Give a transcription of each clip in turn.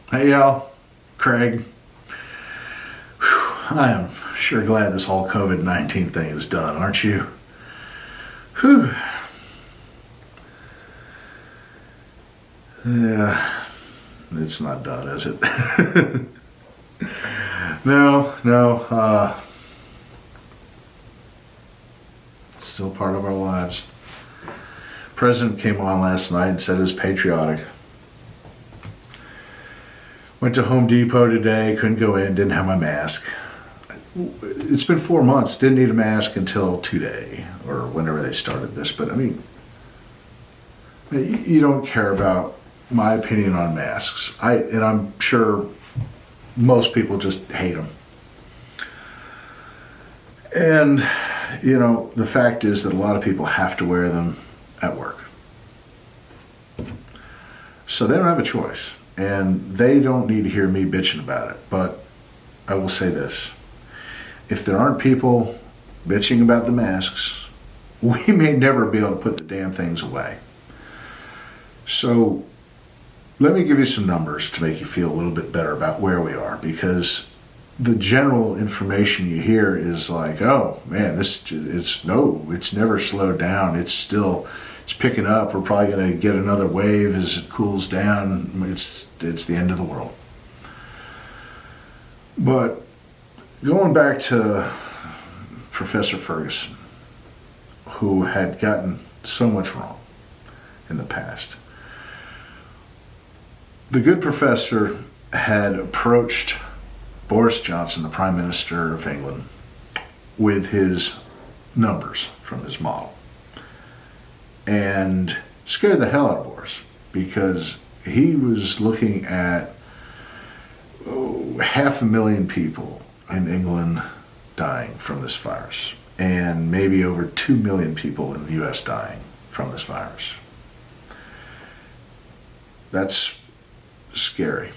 Hey, y'all. Craig. I am sure glad this whole COVID-19 thing is done, aren't you? Whew. Yeah, it's not done, is it? No. Still part of our lives. President came on last night and said it was patriotic. Went to Home Depot today, couldn't go in, didn't have my mask. It's been 4 months, didn't need a mask until today, or whenever they started this. But I mean, you don't care about my opinion on masks. And I'm sure most people just hate them. And, the fact is that a lot of people have to wear them at work. So they don't have a choice. And they don't need to hear me bitching about it. But I will say this. If there aren't people bitching about the masks, we may never be able to put the damn things away. So let me give you some numbers to make you feel a little bit better about where we are, because the general information you hear is like, oh man, it's never slowed down. It's picking up. We're probably going to get another wave as it cools down. It's the end of the world. But going back to Professor Ferguson, who had gotten so much wrong in the past. The good professor had approached Boris Johnson, the Prime Minister of England, with his numbers from his model. And scared the hell out of Boris, because he was looking at 500,000 people in England dying from this virus, and maybe over 2 million people in the US dying from this virus. That's scary.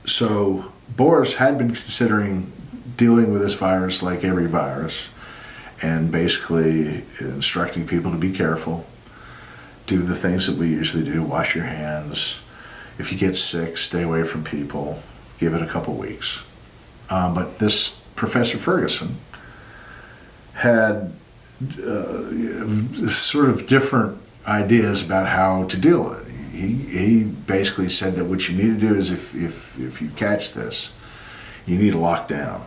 So Boris had been considering dealing with this virus like every virus, and basically instructing people to be careful, do the things that we usually do, wash your hands. If you get sick, stay away from people, give it a couple weeks. But this Professor Ferguson had sort of different ideas about how to deal with it. He basically said that what you need to do is if you catch this, you need to lock down.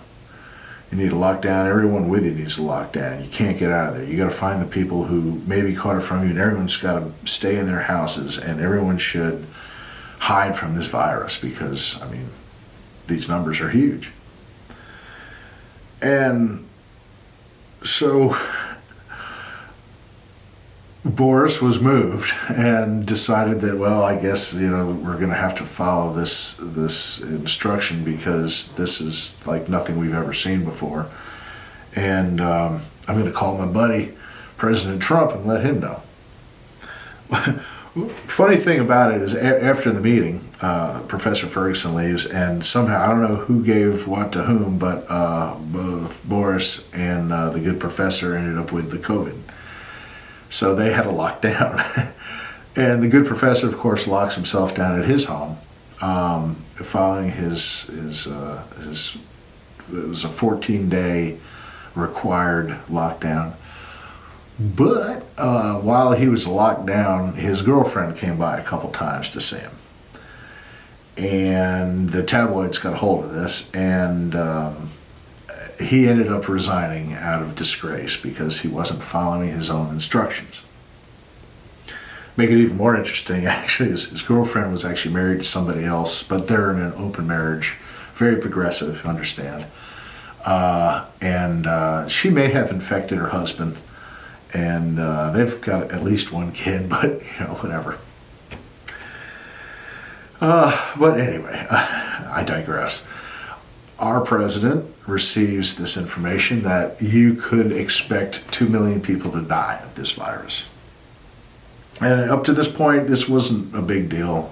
You need to lock down. Everyone with you needs to lock down. You can't get out of there. You got to find the people who maybe caught it from you, and everyone's got to stay in their houses, and everyone should hide from this virus, because, I mean, these numbers are huge. And so Boris was moved and decided that, well, I guess, we're going to have to follow this instruction, because this is like nothing we've ever seen before. And I'm going to call my buddy, President Trump, and let him know. Funny thing about it is, after the meeting, Professor Ferguson leaves, and somehow, I don't know who gave what to whom, but both Boris and the good professor ended up with the COVID. So they had to lock down. And the good professor, of course, locks himself down at his home, following his it was a 14-day required lockdown. But while he was locked down, his girlfriend came by a couple times to see him. And the tabloids got a hold of this, and he ended up resigning out of disgrace because he wasn't following his own instructions. Make it even more interesting, actually, his girlfriend was actually married to somebody else, but they're in an open marriage, very progressive, understand. And she may have infected her husband, and they've got at least one kid, but, whatever. But anyway, I digress. Our president receives this information that you could expect 2 million people to die of this virus. And up to this point, this wasn't a big deal.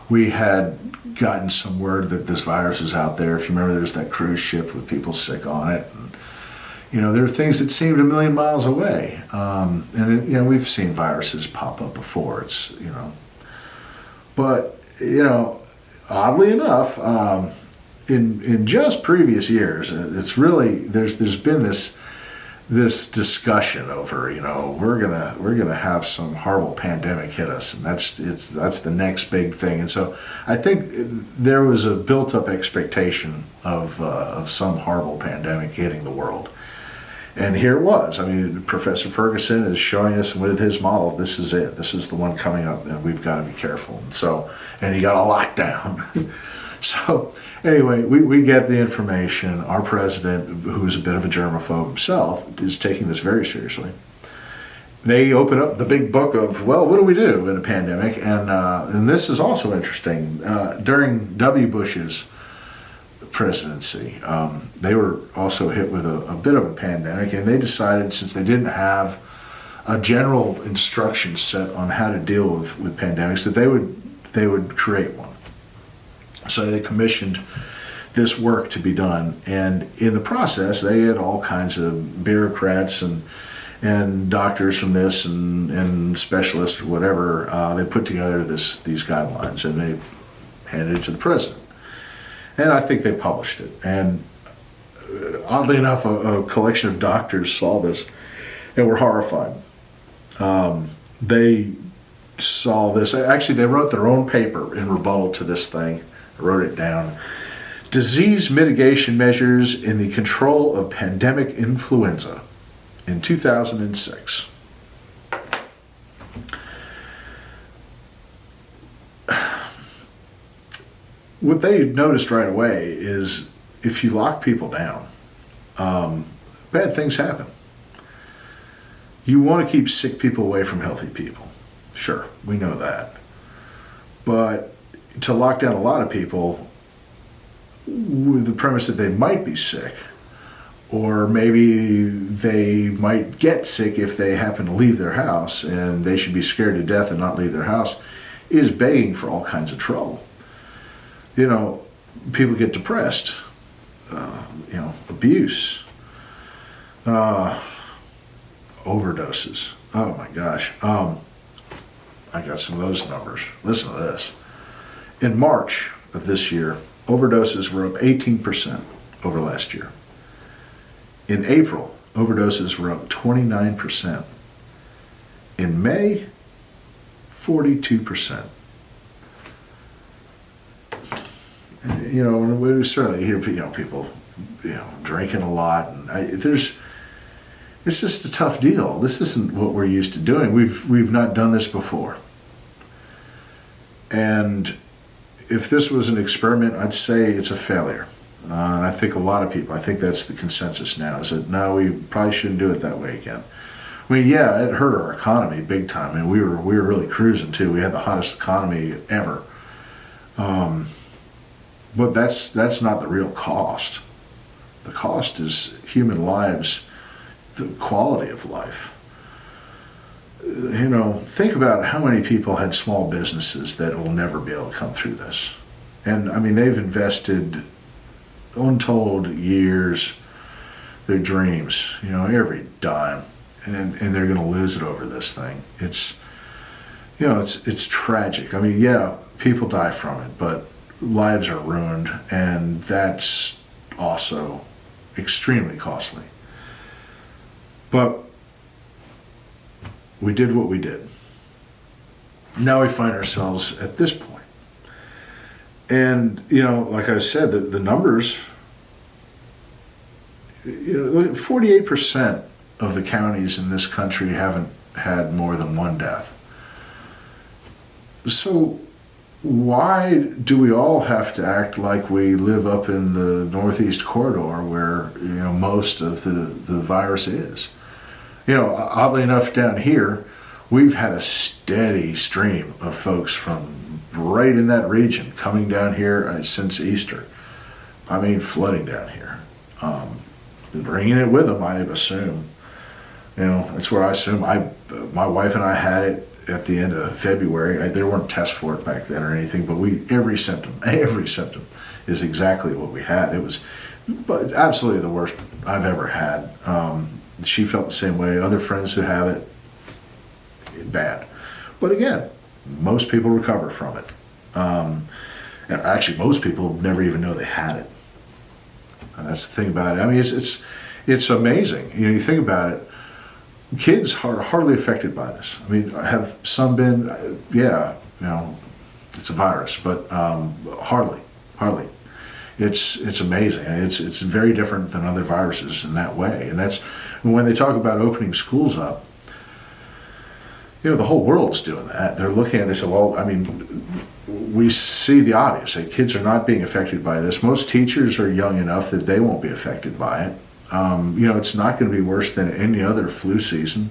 We had gotten some word that this virus is out there. If you remember, there's that cruise ship with people sick on it. And, there are things that seemed a million miles away. We've seen viruses pop up before. But, oddly enough, in just previous years, it's really there's been this discussion over, we're gonna have some horrible pandemic hit us, and that's the next big thing. And so I think there was a built up expectation of some horrible pandemic hitting the world. And here it was. I mean, Professor Ferguson is showing us with his model, this is it. This is the one coming up, and we've got to be careful. And he got a lockdown. So anyway, we get the information. Our president, who's a bit of a germaphobe himself, is taking this very seriously. They open up the big book of, well, what do we do in a pandemic? And this is also interesting. During W. Bush's presidency, they were also hit with a bit of a pandemic, and they decided, since they didn't have a general instruction set on how to deal with pandemics, that they would create one. So they commissioned this work to be done, and in the process, they had all kinds of bureaucrats and doctors from this and specialists or whatever. They put together these guidelines, and they handed it to the president. And I think they published it. And oddly enough, a collection of doctors saw this and were horrified. They saw this. Actually, they wrote their own paper in rebuttal to this thing. I wrote it down. Disease mitigation measures in the control of pandemic influenza in 2006. What they noticed right away is if you lock people down, bad things happen. You want to keep sick people away from healthy people. Sure, we know that. But to lock down a lot of people with the premise that they might be sick, or maybe they might get sick if they happen to leave their house and they should be scared to death and not leave their house, is begging for all kinds of trouble. People get depressed, abuse, overdoses. Oh my gosh. I got some of those numbers. Listen to this. In March of this year, overdoses were up 18% over last year. In April, overdoses were up 29%. In May, 42%. We certainly hear people, drinking a lot, and it's just a tough deal. This isn't what we're used to doing. We've not done this before. And if this was an experiment, I'd say it's a failure. And I think a lot of people, I think that's the consensus now, is that no, we probably shouldn't do it that way again. I mean, yeah, it hurt our economy big time. I mean, we were really cruising too. We had the hottest economy ever. But that's not the real cost. The cost is human lives, the quality of life. Think about how many people had small businesses that will never be able to come through this. And I mean, they've invested untold years, their dreams, every dime, and they're going to lose it over this thing. It's tragic. I mean, yeah, people die from it, but lives are ruined, and that's also extremely costly. But we did what we did. Now we find ourselves at this point. And, like I said, the numbers, 48% of the counties in this country haven't had more than one death. So why do we all have to act like we live up in the Northeast Corridor where, most of the virus is? Oddly enough, down here, we've had a steady stream of folks from right in that region coming down here since Easter. I mean, flooding down here. Bringing it with them, I assume. That's where I assume. My wife and I had it at the end of February. There weren't tests for it back then or anything, but every symptom is exactly what we had. It was absolutely the worst I've ever had. She felt the same way. Other friends who have it, bad. But again, most people recover from it. And actually, most people never even know they had it. And that's the thing about it. I mean, it's amazing. You know, you think about it. Kids are hardly affected by this. I mean, have some been? Yeah, you know, it's a virus, but hardly. It's amazing. It's very different than other viruses in that way. And that's when they talk about opening schools up. You know, the whole world's doing that. They're looking at this. Well, I mean, we see the obvious. Like, kids are not being affected by this. Most teachers are young enough that they won't be affected by it. You know, it's not going to be worse than any other flu season,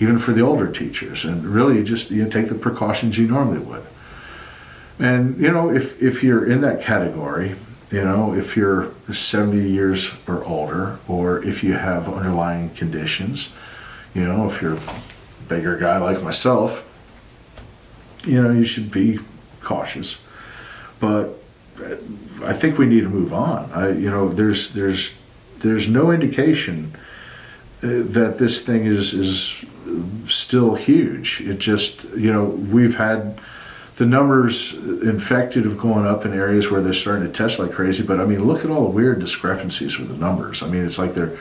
even for the older teachers. And really, you take the precautions you normally would. And, you know, if you're in that category, you know, if you're 70 years or older, or if you have underlying conditions, you know, if you're a bigger guy like myself, you know, you should be cautious. But I think we need to move on. You know, there's no indication that this thing is still huge. It just, you know, we've had the numbers infected have gone up in areas where they're starting to test like crazy. But I mean, look at all the weird discrepancies with the numbers. I mean, it's like they're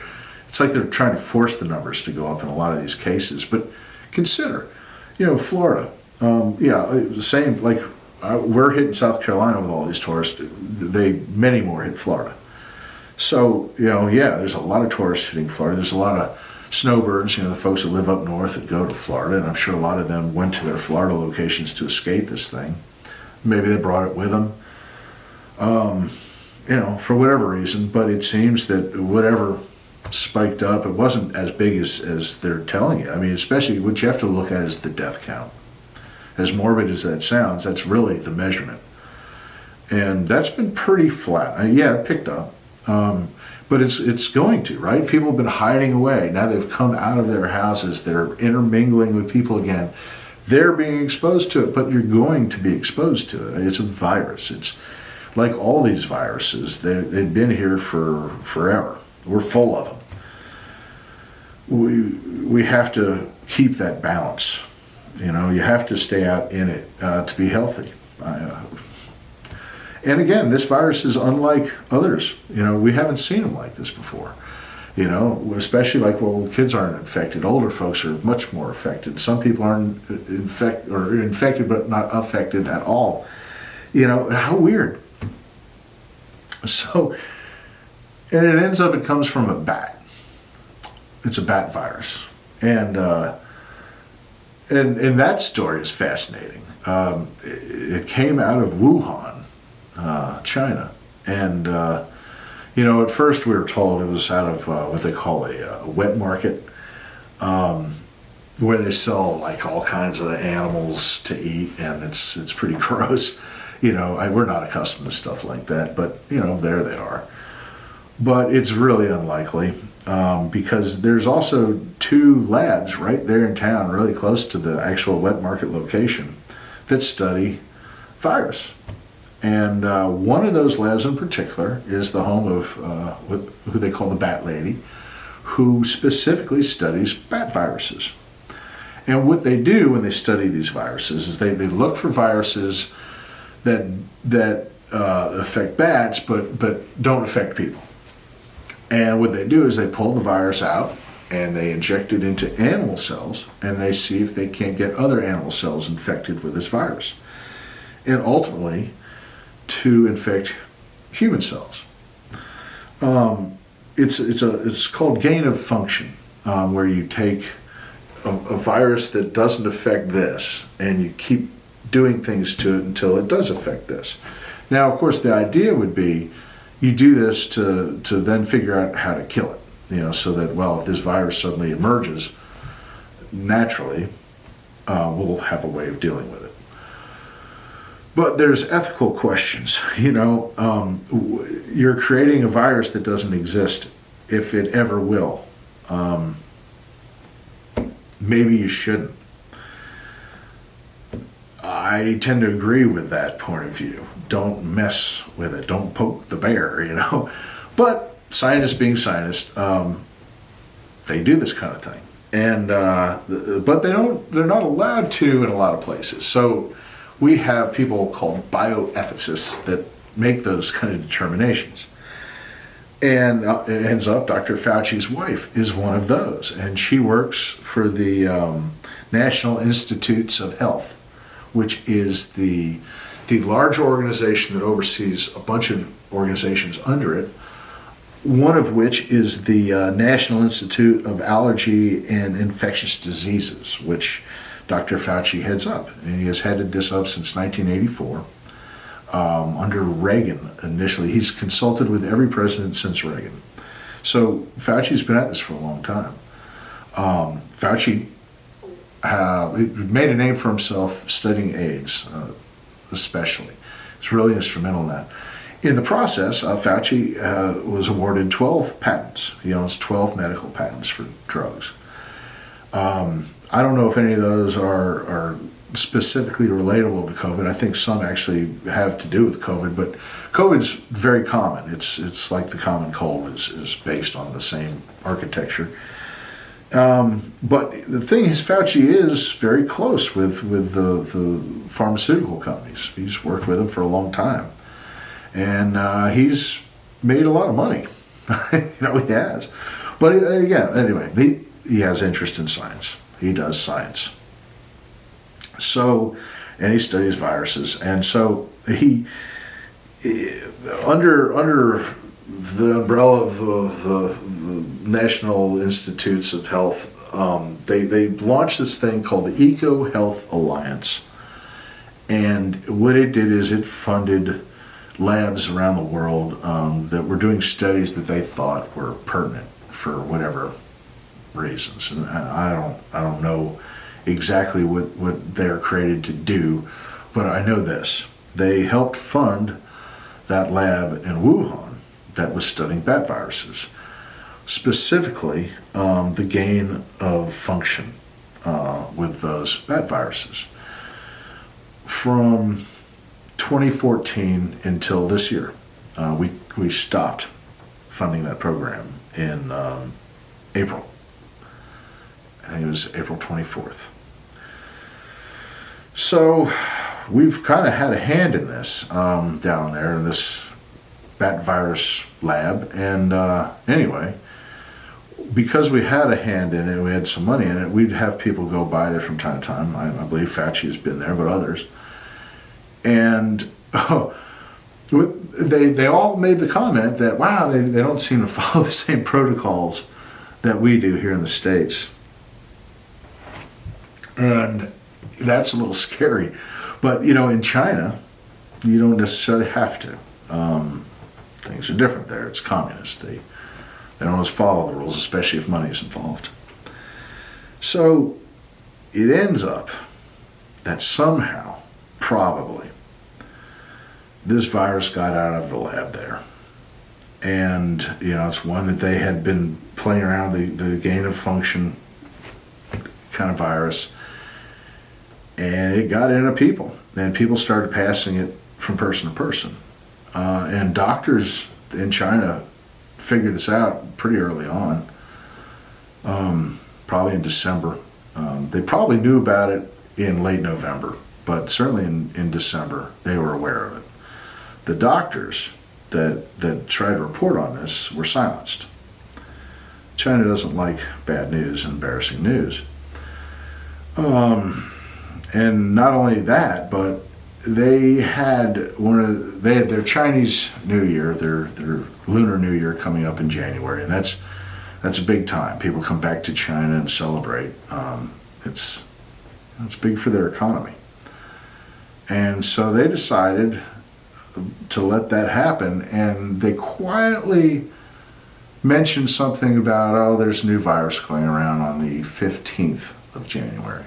trying to force the numbers to go up in a lot of these cases. But consider, you know, Florida. Yeah, same. Like we're hitting South Carolina with all these tourists. Many more hit Florida. So, you know, yeah, there's a lot of tourists hitting Florida. There's a lot of snowbirds, you know, the folks that live up north that go to Florida, and I'm sure a lot of them went to their Florida locations to escape this thing. Maybe they brought it with them, you know, for whatever reason. But it seems that whatever spiked up, it wasn't as big as they're telling you. I mean, especially what you have to look at is the death count. As morbid as that sounds, that's really the measurement. And that's been pretty flat. Yeah, it picked up. But it's going to, right? People have been hiding away. Now they've come out of their houses. They're intermingling with people again. They're being exposed to it, but you're going to be exposed to it. It's a virus. It's like all these viruses. They've been here for forever. We're full of them. We have to keep that balance. You know, you have to stay out in it to be healthy. And again, this virus is unlike others. You know, we haven't seen them like this before. You know, especially like, well, kids aren't infected. Older folks are much more affected. Some people aren't infected but not affected at all. You know, how weird. So, and it comes from a bat. It's a bat virus. And that story is fascinating. It came out of Wuhan, China, and you know, at first we were told it was out of what they call a wet market, where they sell like all kinds of animals to eat, and it's pretty gross. You know, we're not accustomed to stuff like that, but you know, there they are. But it's really unlikely because there's also 2 labs right there in town, really close to the actual wet market location, that study virus. And one of those labs in particular is the home of who they call the Bat Lady, who specifically studies bat viruses. And what they do when they study these viruses is they look for viruses that affect bats but don't affect people. And what they do is they pull the virus out and they inject it into animal cells, and they see if they can't get other animal cells infected with this virus. And ultimately, to infect human cells. It's called gain of function, where you take a virus that doesn't affect this and you keep doing things to it until it does affect this. Now, of course, the idea would be you do this to then figure out how to kill it, you know, so that, well, if this virus suddenly emerges naturally, we'll have a way of dealing with it. But there's ethical questions. You know, you're creating a virus that doesn't exist, if it ever will. Maybe you shouldn't. I tend to agree with that point of view. Don't mess with it. Don't poke the bear, you know. But scientists being scientists, they do this kind of thing. And but they're not allowed to in a lot of places. So we have people called bioethicists that make those kind of determinations. And it ends up Dr. Fauci's wife is one of those, and she works for the National Institutes of Health, which is the large organization that oversees a bunch of organizations under it, one of which is the National Institute of Allergy and Infectious Diseases, which Dr. Fauci heads up. And he has headed this up since 1984. Under Reagan initially. He's consulted with every president since Reagan. So Fauci's been at this for a long time. Fauci made a name for himself studying AIDS, especially. He's really instrumental in that. In the process, Fauci was awarded 12 patents. He owns 12 medical patents for drugs. I don't know if any of those are specifically relatable to COVID. I think some actually have to do with COVID, but COVID's very common. It's like the common cold is based on the same architecture. But the thing is, Fauci is very close with the pharmaceutical companies. He's worked with them for a long time. And he's made a lot of money. He has. But again, anyway, he has interest in science. He does science. So, and he studies viruses. And so he, under the umbrella of the National Institutes of Health, they launched this thing called the Eco Health Alliance. And what it did is it funded labs around the world that were doing studies that they thought were pertinent for whatever reasons. And I don't know exactly what they're created to do, but I know this. They helped fund that lab in Wuhan that was studying bat viruses, specifically the gain of function with those bat viruses. From 2014 until this year, we stopped funding that program in April. I think it was April 24th. So we've kind of had a hand in this down there in this bat virus lab. And anyway, because we had a hand in it, we had some money in it, we'd have people go by there from time to time. I believe Fauci has been there, but others. And they all made the comment that, wow, they don't seem to follow the same protocols that we do here in the States. And that's a little scary. But, in China, you don't necessarily have to. Things are different there. It's communist. They don't always follow the rules, especially if money is involved. So it ends up that somehow, probably, this virus got out of the lab there. And, it's one that they had been playing around, the gain of function kind of virus. And it got into people. And people started passing it from person to person. And doctors in China figured this out pretty early on, probably in December. They probably knew about it in late November, but certainly in December they were aware of it. The doctors that tried to report on this were silenced. China doesn't like bad news and embarrassing news. And not only that, but they had their Chinese New Year, their Lunar New Year coming up in January, and that's a big time. People come back to China and celebrate. It's big for their economy, and so they decided to let that happen, and they quietly mentioned something about, there's a new virus going around on the 15th of January.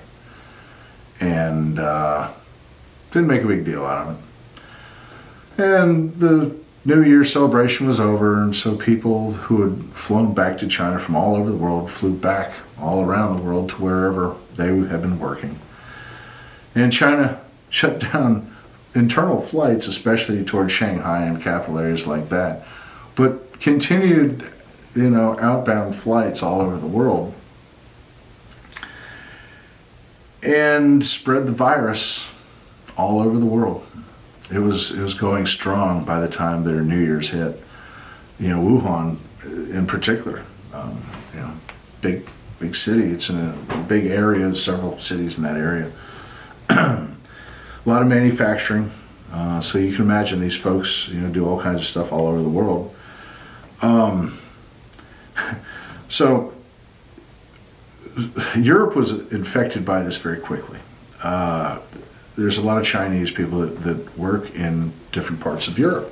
And didn't make a big deal out of it. And the New Year celebration was over, and so people who had flown back to China from all over the world flew back all around the world to wherever they had been working. And China shut down internal flights, especially towards Shanghai and capital areas like that, but continued, outbound flights all over the world, and spread the virus all over the world. It was going strong by the time their New Year's hit. Wuhan in particular, big city. It's in a big area, several cities in that area. A lot of manufacturing. So you can imagine these folks, do all kinds of stuff all over the world. So Europe was infected by this very quickly. There's a lot of Chinese people that work in different parts of Europe.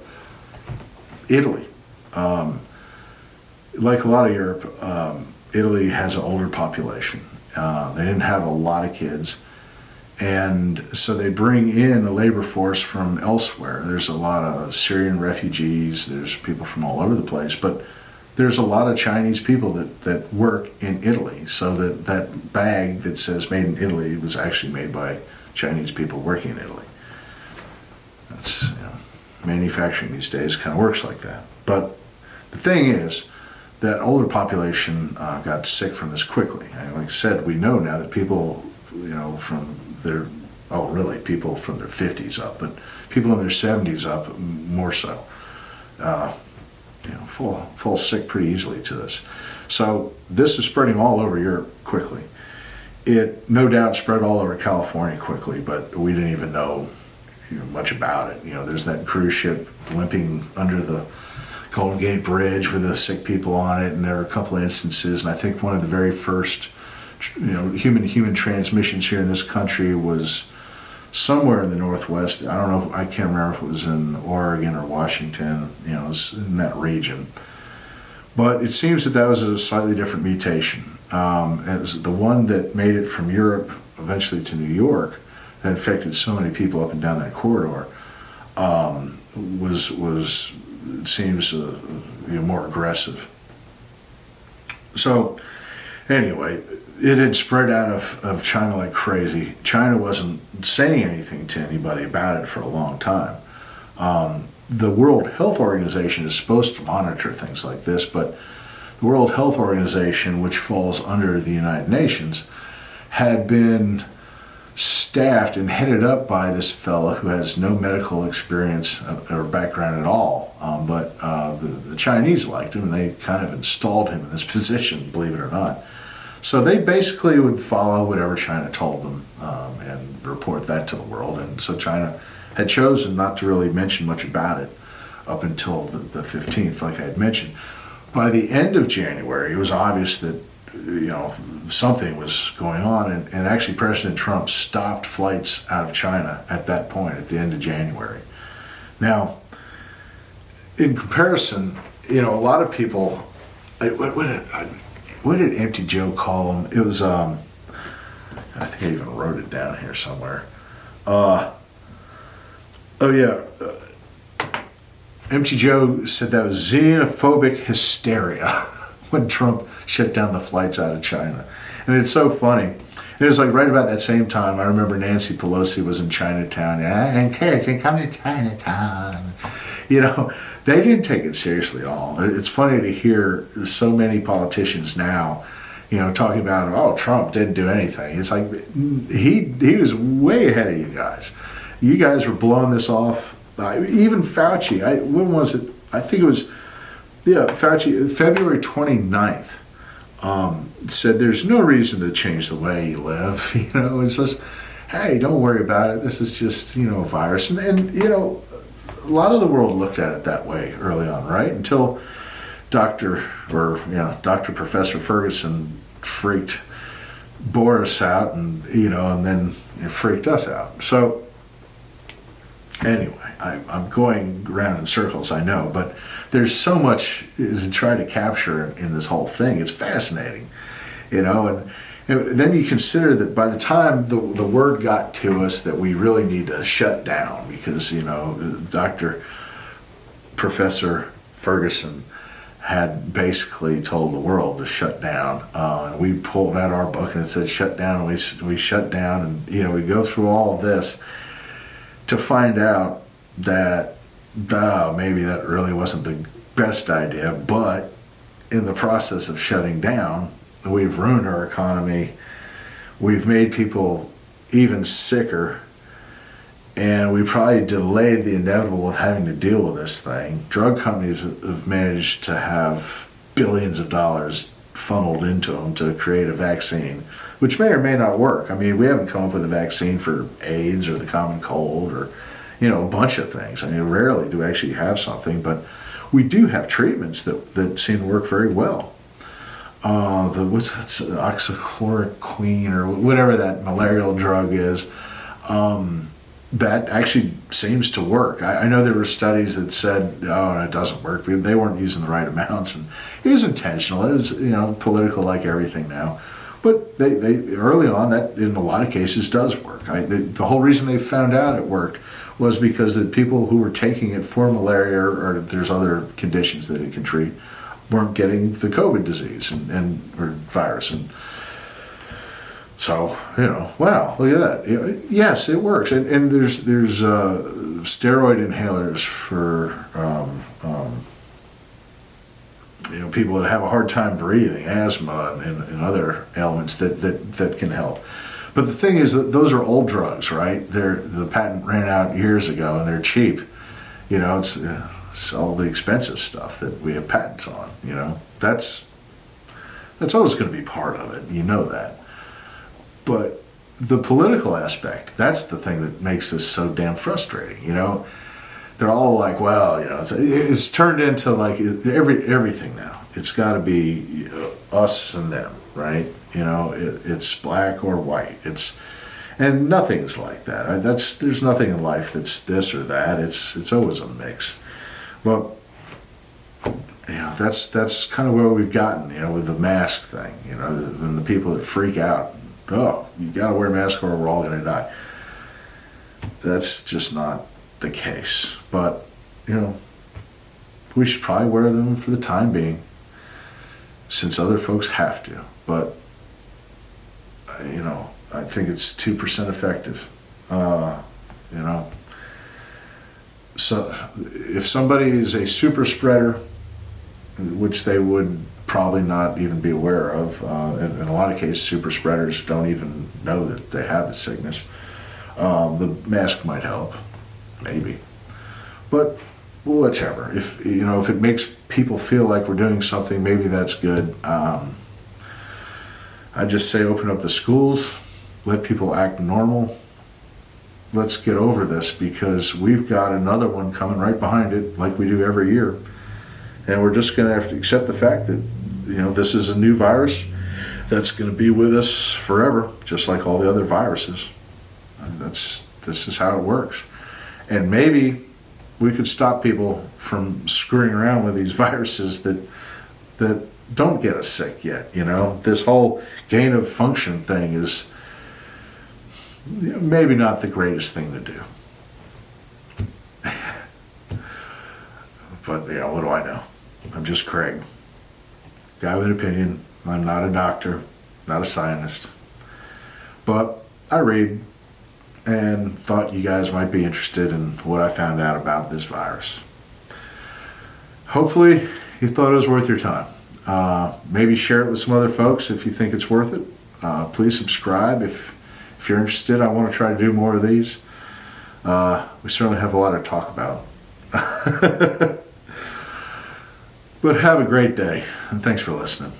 Italy. Like a lot of Europe, Italy has an older population. They didn't have a lot of kids. And so they bring in a labor force from elsewhere. There's a lot of Syrian refugees. There's people from all over the place. But there's a lot of Chinese people that work in Italy. So that bag that says made in Italy was actually made by Chinese people working in Italy. That's, manufacturing these days kind of works like that. But the thing is, that older population got sick from this quickly. And like I said, we know now that people, from their, people from their 50s up, but people in their 70s up more so, fall sick pretty easily to this. So this is spreading all over Europe quickly. It no doubt spread all over California quickly, but we didn't even know much about it. There's that cruise ship limping under the Golden Gate Bridge with the sick people on it, and there are a couple of instances, and I think one of the very first human transmissions here in this country was somewhere in the Northwest. I don't know, I can't remember if it was in Oregon or Washington, it was in that region. But it seems that was a slightly different mutation. As the one that made it from Europe eventually to New York, that infected so many people up and down that corridor, was it seems more aggressive. So anyway, it had spread out of China like crazy. China wasn't saying anything to anybody about it for a long time. The World Health Organization is supposed to monitor things like this, but the World Health Organization, which falls under the United Nations, had been staffed and headed up by this fellow who has no medical experience or background at all. But the Chinese liked him, and they kind of installed him in this position, believe it or not. So they basically would follow whatever China told them and report that to the world. And so China had chosen not to really mention much about it up until the 15th, like I had mentioned. By the end of January, it was obvious that something was going on, and actually President Trump stopped flights out of China at that point, at the end of January. Now, in comparison, a lot of people, what did Empty Joe call him? It was, I think I even wrote it down here somewhere. Empty Joe said that was xenophobic hysteria when Trump shut down the flights out of China. And it's so funny. It was like right about that same time, I remember Nancy Pelosi was in Chinatown. I encourage you to come to Chinatown. They didn't take it seriously at all. It's funny to hear so many politicians now, talking about, Trump didn't do anything. It's like, he was way ahead of you guys. You guys were blowing this off. Even Fauci, when was it? I think it was, Fauci, February 29th, said there's no reason to change the way you live. It's just, hey, don't worry about it. This is just, a virus. And a lot of the world looked at it that way early on, right? Until Dr. Professor Ferguson freaked Boris out and then it freaked us out. So anyway, I'm going around in circles, I know, but there's so much to try to capture in this whole thing. It's fascinating, and then you consider that by the time the word got to us that we really need to shut down because, Dr. Professor Ferguson had basically told the world to shut down. And we pulled out our book and it said shut down. We shut down, and, we go through all of this to find out that maybe that really wasn't the best idea, but in the process of shutting down, we've ruined our economy. We've made people even sicker. And we probably delayed the inevitable of having to deal with this thing. Drug companies have managed to have billions of dollars funneled into them to create a vaccine, which may or may not work. I mean, we haven't come up with a vaccine for AIDS or the common cold or, a bunch of things. I mean, rarely do we actually have something, but we do have treatments that seem to work very well. Oxychloroquine or whatever that malarial drug is, that actually seems to work. I know there were studies that said, oh, it doesn't work. They weren't using the right amounts, and it was intentional. It was, political like everything now. But they early on, that in a lot of cases does work. The whole reason they found out it worked was because the people who were taking it for malaria or there's other conditions that it can treat weren't getting the COVID disease or virus. And so, wow, look at that. Yes, it works. And there's steroid inhalers for people that have a hard time breathing, asthma and other ailments that can help. But the thing is that those are old drugs, right? The patent ran out years ago and they're cheap. It's all the expensive stuff that we have patents on. That's always going to be part of it. You know that. But the political aspect, that's the thing that makes this so damn frustrating. They're all like, well, it's turned into like everything now. It's got to be us and them, right? It's black or white. And nothing's like that. There's nothing in life that's this or that. It's always a mix. But that's kind of where we've gotten, with the mask thing, and the people that freak out. Oh, you got to wear a mask or we're all going to die. That's just not the case. But, we should probably wear them for the time being, since other folks have to. But, I think it's 2% effective. So if somebody is a super spreader, which they would probably not even be aware of, in a lot of cases, super spreaders don't even know that they have the sickness. The mask might help, maybe. But whichever. If it makes people feel like we're doing something, maybe that's good. I just say open up the schools, let people act normal. Let's get over this, because we've got another one coming right behind it, like we do every year. And we're just going to have to accept the fact that, this is a new virus that's going to be with us forever, just like all the other viruses. And this is how it works. And maybe we could stop people from screwing around with these viruses that don't get us sick yet. This whole gain of function thing is maybe not the greatest thing to do. But, what do I know? I'm just Craig. Guy with an opinion. I'm not a doctor, not a scientist. But I read and thought you guys might be interested in what I found out about this virus. Hopefully you thought it was worth your time. Maybe share it with some other folks if you think it's worth it. Please subscribe if you're interested. I want to try to do more of these. We certainly have a lot to talk about. But have a great day, and thanks for listening.